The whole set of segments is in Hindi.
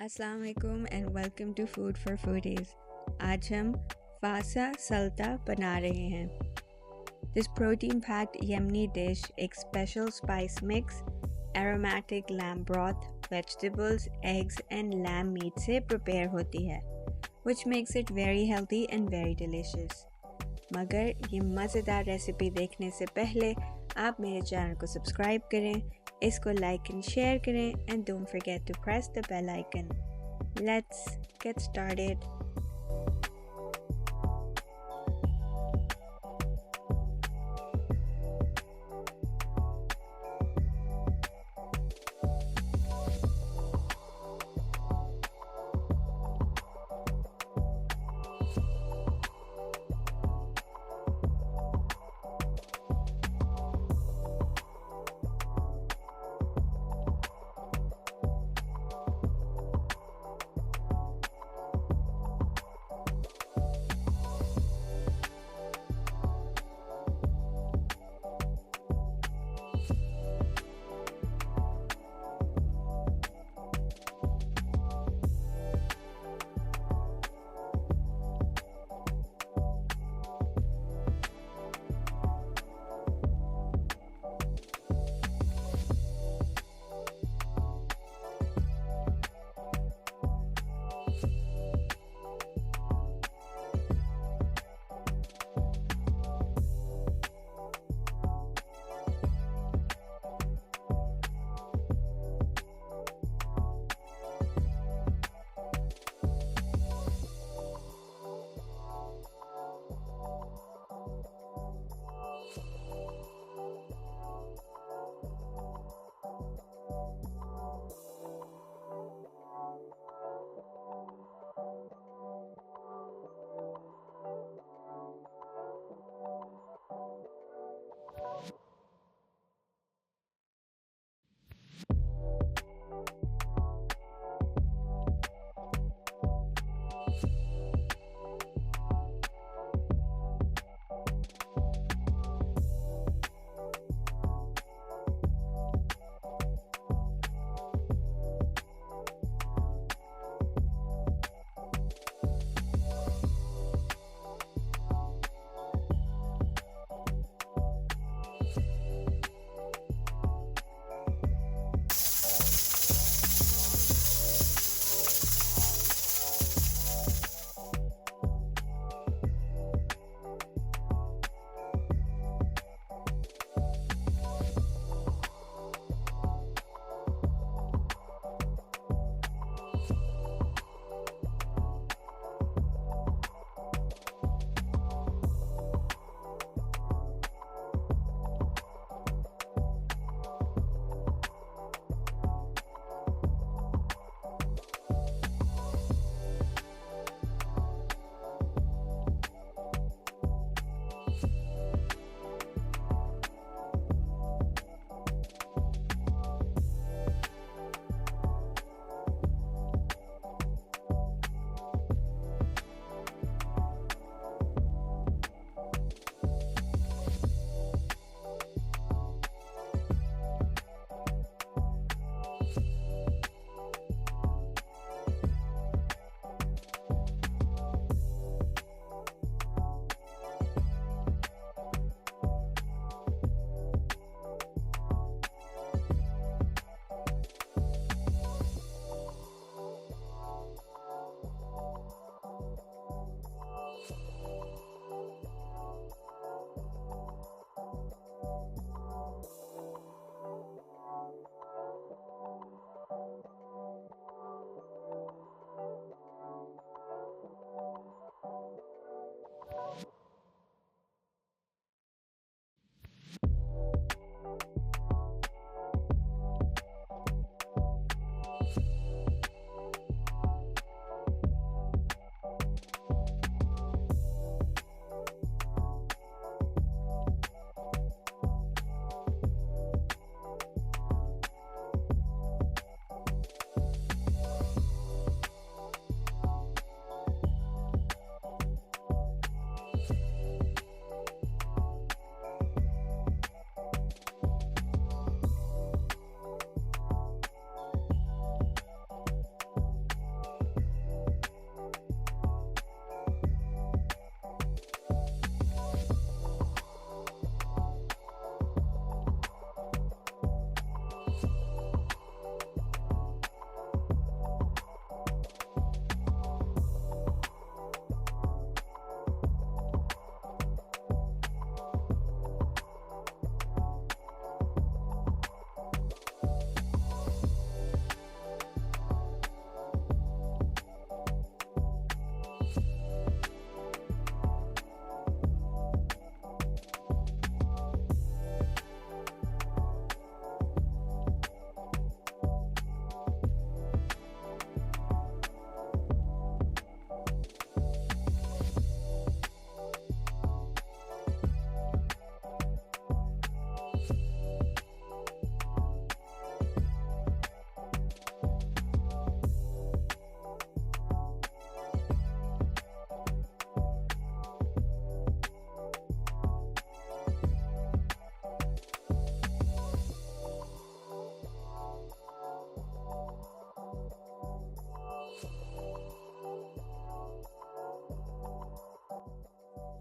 अस्सलाम वालेकुम and welcome to food for foodies. आज हम फासा सल्ता बना रहे हैं। This protein packed Yemeni dish एक special spice mix, aromatic lamb broth, vegetables, eggs and lamb meat से प्रिपेयर होती है, which makes it very healthy and very delicious। मगर ये मज़ेदार रेसिपी देखने से पहले आप मेरे चैनल को सब्सक्राइब करें, इसको लाइक एंड शेयर करें and don't forget to press the bell icon. Let's get started.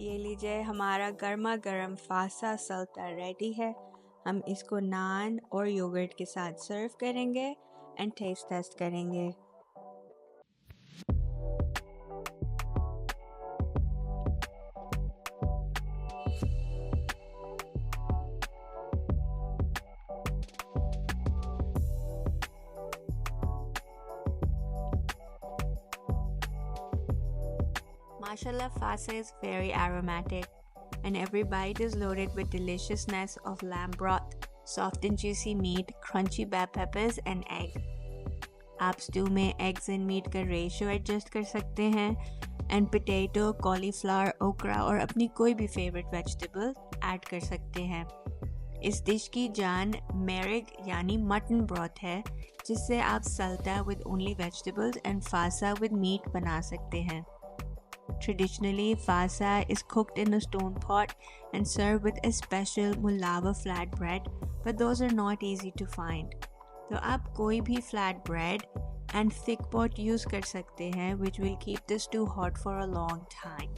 ये लीजिए, हमारा गर्मा गर्म फासा सल्ता रेडी है। हम इसको नान और योगर्ट के साथ सर्व करेंगे एंड टेस्ट टेस्ट करेंगे। Mashallah, Fahsa is very aromatic, and every bite is loaded with deliciousness of lamb broth, soft and juicy meat, crunchy bell peppers, and egg. आप स्टू में एग्स एंड मीट का रेशियो एडजस्ट कर सकते हैं एंड पोटैटो, कॉलीफ्लावर, ओकरा और अपनी कोई भी फेवरेट वेजिटेबल ऐड कर सकते हैं। इस डिश की जान मैरग यानी मटन ब्रॉथ है, जिससे आप सल्ता विद ओनली वेजिटेबल्स एंड फासा विद मीट बना सकते हैं। Traditionally, fahsa is cooked in a stone pot and served with a special mulava flatbread, but those are not easy to find. तो आप कोई भी flatbread and thick pot use कर सकते हैं, which will keep the stew hot for a long time.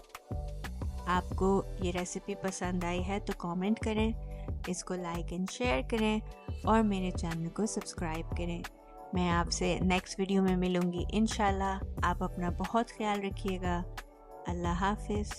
आपको ये रेसिपी पसंद आई है तो कमेंट करें, इसको लाइक एंड शेयर करें और मेरे चैनल को सब्सक्राइब करें। मैं आपसे नेक्स्ट वीडियो में मिलूँगी इंशाल्लाह। आप अपना बहुत ख्याल रखिएगा। अल्लाह हाफिज़।